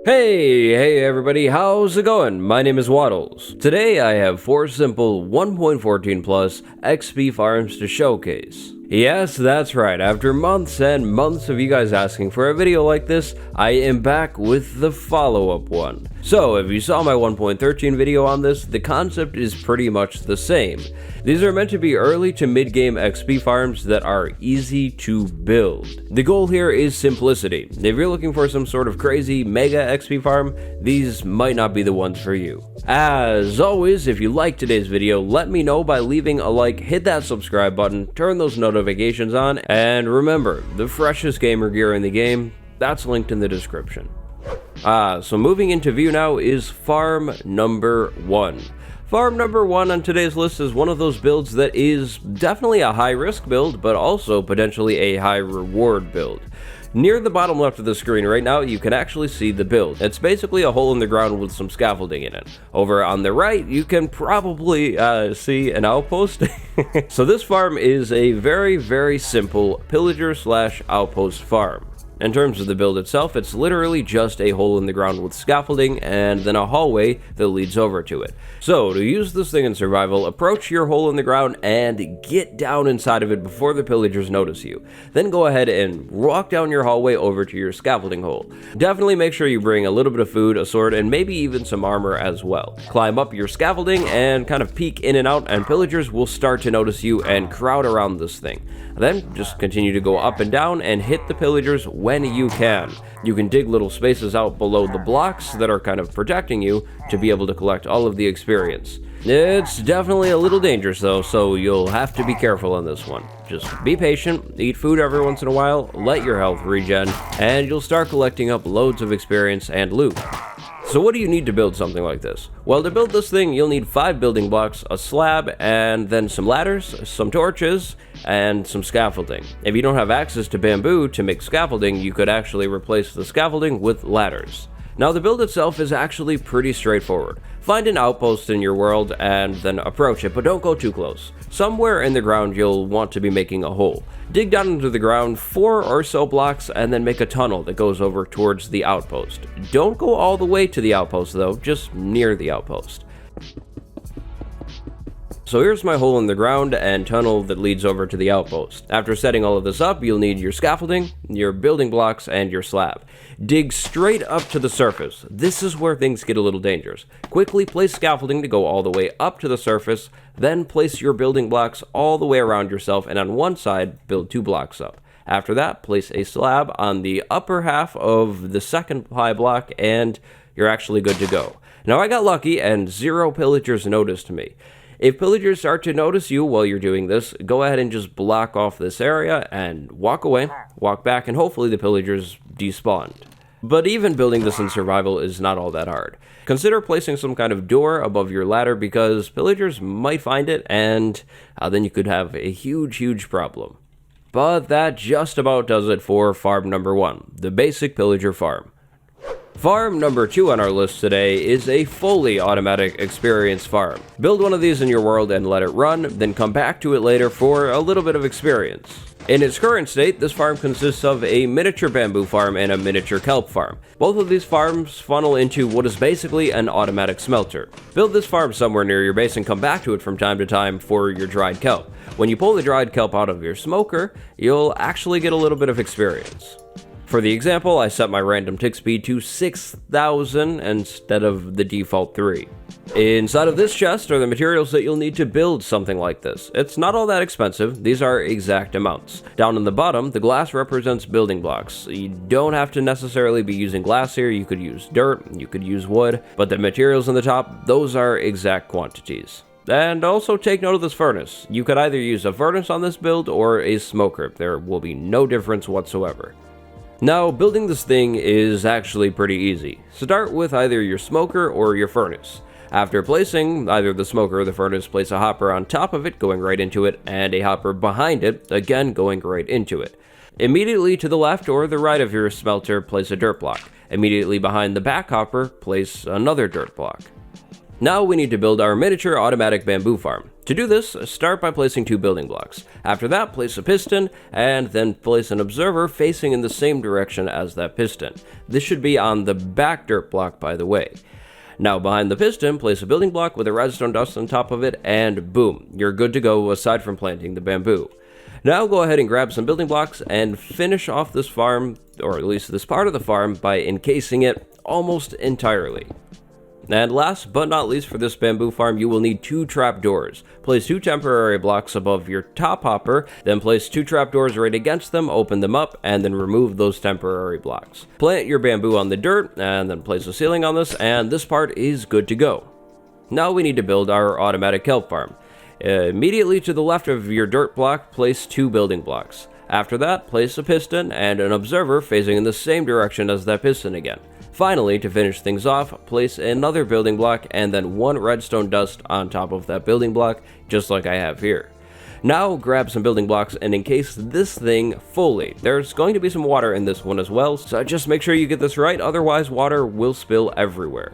Hey everybody, how's it going? My name is Waddles. Today I have 4 simple 1.14 plus XP farms to showcase. Yes, that's right, after months and months of you guys asking for a video like this, I am back with the follow-up one. So, if you saw my 1.13 video on this, the concept is pretty much the same. These are meant to be early to mid-game XP farms that are easy to build. The goal here is simplicity. If you're looking for some sort of crazy mega XP farm, these might not be the ones for you. As always, if you liked today's video, let me know by leaving a like, hit that subscribe button, turn those notifications on, and remember, the freshest gamer gear in the game, that's linked in the description. So moving into view now is farm number 1. Farm number 1 on today's list is one of those builds that is definitely a high risk build, but also potentially a high reward build. Near the bottom left of the screen right now, you can actually see the build. It's basically a hole in the ground with some scaffolding in it. Over on the right, you can probably see an outpost. So this farm is a very simple pillager / outpost farm. In terms of the build itself, it's literally just a hole in the ground with scaffolding and then a hallway that leads over to it. So to use this thing in survival, approach your hole in the ground and get down inside of it before the pillagers notice you. Then go ahead and walk down your hallway over to your scaffolding hole. Definitely make sure you bring a little bit of food, a sword, and maybe even some armor as well. Climb up your scaffolding and kind of peek in and out, and pillagers will start to notice you and crowd around this thing. Then just continue to go up and down and hit the pillagers when you can. You can dig little spaces out below the blocks that are kind of protecting you to be able to collect all of the experience. It's definitely a little dangerous though, so you'll have to be careful on this one. Just be patient, eat food every once in a while, let your health regen, and you'll start collecting up loads of experience and loot. So what do you need to build something like this? Well, to build this thing, you'll need 5 building blocks, a slab, and then some ladders, some torches, and some scaffolding. If you don't have access to bamboo to make scaffolding, you could actually replace the scaffolding with ladders. Now, the build itself is actually pretty straightforward. Find an outpost in your world and then approach it, but don't go too close. Somewhere in the ground you'll want to be making a hole. Dig down into the ground 4 or so blocks and then make a tunnel that goes over towards the outpost. Don't go all the way to the outpost though, just near the outpost. So here's my hole in the ground and tunnel that leads over to the outpost. After setting all of this up, you'll need your scaffolding, your building blocks, and your slab. Dig straight up to the surface. This is where things get a little dangerous. Quickly place scaffolding to go all the way up to the surface, then place your building blocks all the way around yourself, and on one side, build 2 blocks up. After that, place a slab on the upper half of the second high block, and you're actually good to go. Now I got lucky and 0 pillagers noticed me. If pillagers start to notice you while you're doing this, go ahead and just block off this area and walk away, walk back, and hopefully the pillagers despawned. But even building this in survival is not all that hard. Consider placing some kind of door above your ladder because pillagers might find it and then you could have a huge problem. But that just about does it for farm number 1, the basic pillager farm. Farm number 2 on our list today is a fully automatic experience farm. Build one of these in your world and let it run, then come back to it later for a little bit of experience. In its current state, this farm consists of a miniature bamboo farm and a miniature kelp farm. Both of these farms funnel into what is basically an automatic smelter. Build this farm somewhere near your base and come back to it from time to time for your dried kelp. When you pull the dried kelp out of your smoker, you'll actually get a little bit of experience. For the example, I set my random tick speed to 6,000 instead of the default 3. Inside of this chest are the materials that you'll need to build something like this. It's not all that expensive, these are exact amounts. Down in the bottom, the glass represents building blocks. You don't have to necessarily be using glass here, you could use dirt, you could use wood, but the materials on the top, those are exact quantities. And also take note of this furnace. You could either use a furnace on this build or a smoker. There will be no difference whatsoever. Now, building this thing is actually pretty easy. Start with either your smoker or your furnace. After placing either the smoker or the furnace, place a hopper on top of it, going right into it, and a hopper behind it, again going right into it. Immediately to the left or the right of your smelter, place a dirt block. Immediately behind the back hopper, place another dirt block. Now we need to build our miniature automatic bamboo farm. To do this, start by placing 2 building blocks. After that, place a piston, and then place an observer facing in the same direction as that piston. This should be on the back dirt block, by the way. Now behind the piston, place a building block with a redstone dust on top of it, and boom, you're good to go aside from planting the bamboo. Now go ahead and grab some building blocks and finish off this farm, or at least this part of the farm, by encasing it almost entirely. And last but not least for this bamboo farm, you will need 2 trapdoors. Place 2 temporary blocks above your top hopper, then place 2 trapdoors right against them, open them up, and then remove those temporary blocks. Plant your bamboo on the dirt, and then place a ceiling on this, and this part is good to go. Now we need to build our automatic kelp farm. Immediately to the left of your dirt block, place 2 building blocks. After that, place a piston and an observer facing in the same direction as that piston again. Finally, to finish things off, place another building block and then 1 redstone dust on top of that building block, just like I have here. Now grab some building blocks and encase this thing fully. There's going to be some water in this one as well, so just make sure you get this right, otherwise water will spill everywhere.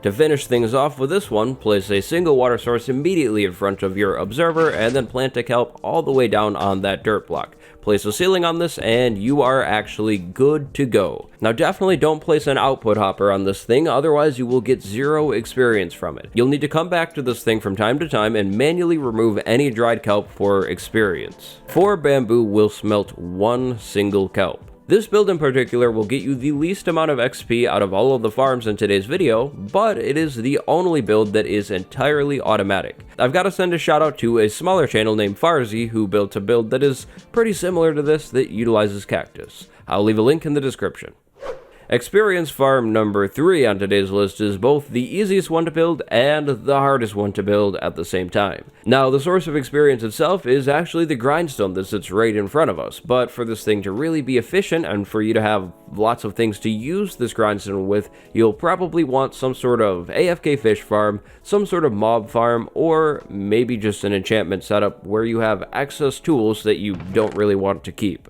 To finish things off with this one, place a single water source immediately in front of your observer and then plant a kelp all the way down on that dirt block. Place a ceiling on this and you are actually good to go. Now definitely don't place an output hopper on this thing, otherwise you will get 0 experience from it. You'll need to come back to this thing from time to time and manually remove any dried kelp for experience. 4 bamboo will smelt 1 single kelp. This build in particular will get you the least amount of XP out of all of the farms in today's video, but it is the only build that is entirely automatic. I've got to send a shout out to a smaller channel named Farzi who built a build that is pretty similar to this that utilizes cactus. I'll leave a link in the description. Experience farm number 3 on today's list is both the easiest one to build and the hardest one to build at the same time. Now, the source of experience itself is actually the grindstone that sits right in front of us, but for this thing to really be efficient and for you to have lots of things to use this grindstone with, you'll probably want some sort of AFK fish farm, some sort of mob farm, or maybe just an enchantment setup where you have excess tools that you don't really want to keep.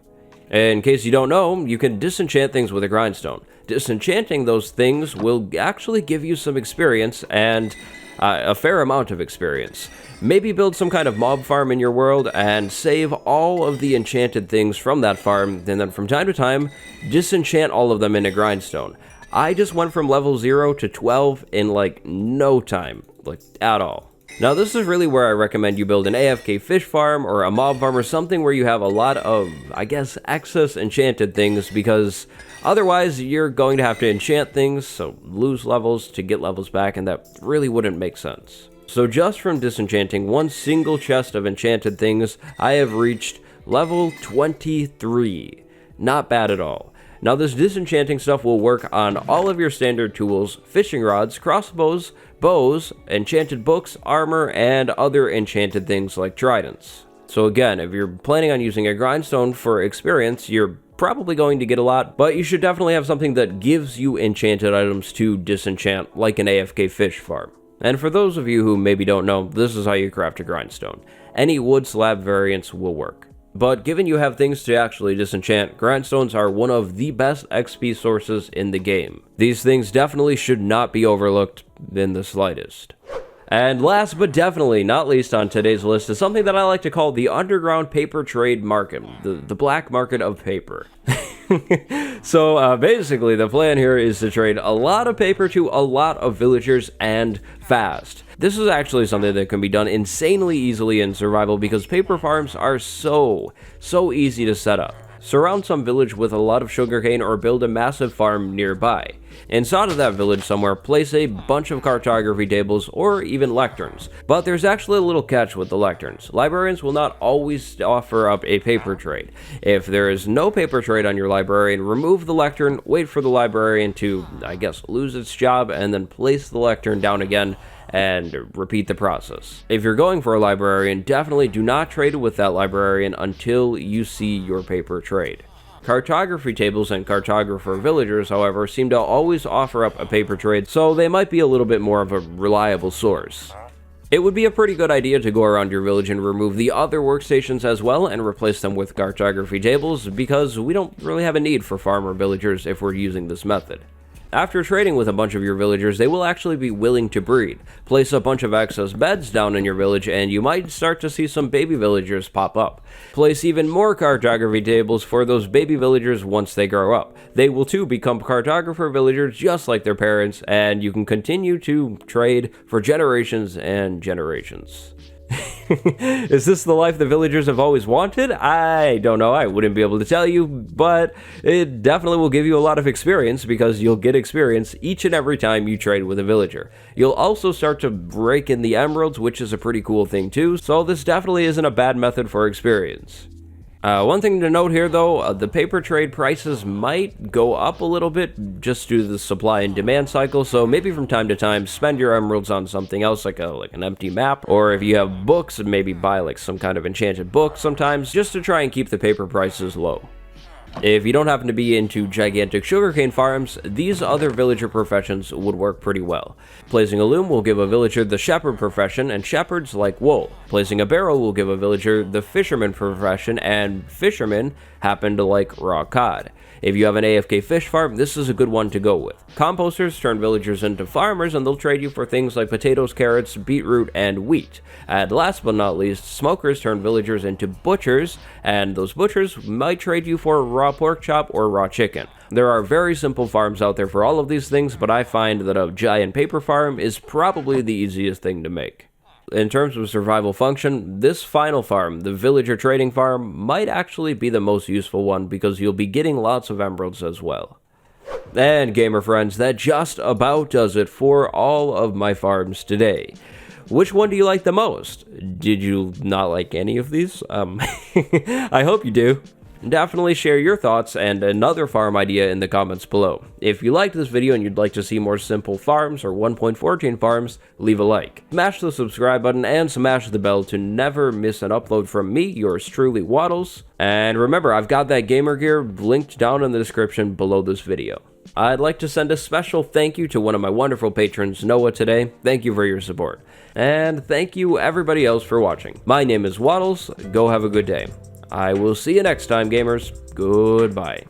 In case you don't know, you can disenchant things with a grindstone. Disenchanting those things will actually give you some experience and a fair amount of experience. Maybe build some kind of mob farm in your world and save all of the enchanted things from that farm, and then from time to time, disenchant all of them in a grindstone. I just went from level 0 to 12 in like no time, like at all. Now this is really where I recommend you build an AFK fish farm or a mob farm or something where you have a lot of, I guess, excess enchanted things, because otherwise you're going to have to enchant things, so lose levels to get levels back, and that really wouldn't make sense. So just from disenchanting 1 single chest of enchanted things, I have reached level 23. Not bad at all. Now this disenchanting stuff will work on all of your standard tools, fishing rods, crossbows, bows, enchanted books, armor, and other enchanted things like tridents. So again, if you're planning on using a grindstone for experience, you're probably going to get a lot, but you should definitely have something that gives you enchanted items to disenchant, like an AFK fish farm. And for those of you who maybe don't know, this is how you craft a grindstone. Any wood slab variants will work. But given you have things to actually disenchant, grindstones are one of the best XP sources in the game. These things definitely should not be overlooked in the slightest. And last but definitely not least on today's list is something that I like to call the underground paper trade market, the black market of paper. So basically the plan here is to trade a lot of paper to a lot of villagers and fast. This is actually something that can be done insanely easily in survival because paper farms are so easy to set up. Surround some village with a lot of sugarcane or build a massive farm nearby. Inside of that village somewhere, place a bunch of cartography tables or even lecterns. But there's actually a little catch with the lecterns. Librarians will not always offer up a paper trade. If there is no paper trade on your librarian, remove the lectern, wait for the librarian to, I guess, lose its job, and then place the lectern down again and repeat the process. If you're going for a librarian, definitely do not trade with that librarian until you see your paper trade. Cartography tables and cartographer villagers, however, seem to always offer up a paper trade, so they might be a little bit more of a reliable source. It would be a pretty good idea to go around your village and remove the other workstations as well and replace them with cartography tables, because we don't really have a need for farmer villagers if we're using this method. After trading with a bunch of your villagers, they will actually be willing to breed. Place a bunch of excess beds down in your village and you might start to see some baby villagers pop up. Place even more cartography tables for those baby villagers once they grow up. They will too become cartographer villagers just like their parents, and you can continue to trade for generations and generations. Is this the life the villagers have always wanted? I don't know, I wouldn't be able to tell you, but it definitely will give you a lot of experience because you'll get experience each and every time you trade with a villager. You'll also start to break in the emeralds, which is a pretty cool thing too, so this definitely isn't a bad method for experience. One thing to note here though, the paper trade prices might go up a little bit just due to the supply and demand cycle, so maybe from time to time spend your emeralds on something else like an empty map, or if you have books, maybe buy like some kind of enchanted book sometimes, just to try and keep the paper prices low. If you don't happen to be into gigantic sugarcane farms, these other villager professions would work pretty well. Placing a loom will give a villager the shepherd profession, and shepherds like wool. Placing a barrel will give a villager the fisherman profession, and fishermen happen to like raw cod. If you have an AFK fish farm, this is a good one to go with. Composters turn villagers into farmers, and they'll trade you for things like potatoes, carrots, beetroot, and wheat. And last but not least, smokers turn villagers into butchers, and those butchers might trade you for raw pork chop or raw chicken. There are very simple farms out there for all of these things, but I find that a giant paper farm is probably the easiest thing to make. In terms of survival function, this final farm, the villager trading farm, might actually be the most useful one because you'll be getting lots of emeralds as well. And gamer friends, that just about does it for all of my farms today. Which one do you like the most? Did you not like any of these? I hope you do. Definitely share your thoughts and another farm idea in the comments below. If you liked this video and you'd like to see more simple farms or 1.14 farms, leave a like. Smash the subscribe button and smash the bell to never miss an upload from me, yours truly, Waddles. And remember, I've got that gamer gear linked down in the description below this video. I'd like to send a special thank you to one of my wonderful patrons, Noah, today. Thank you for your support. And thank you everybody else for watching. My name is Waddles. Go have a good day. I will see you next time, gamers. Goodbye.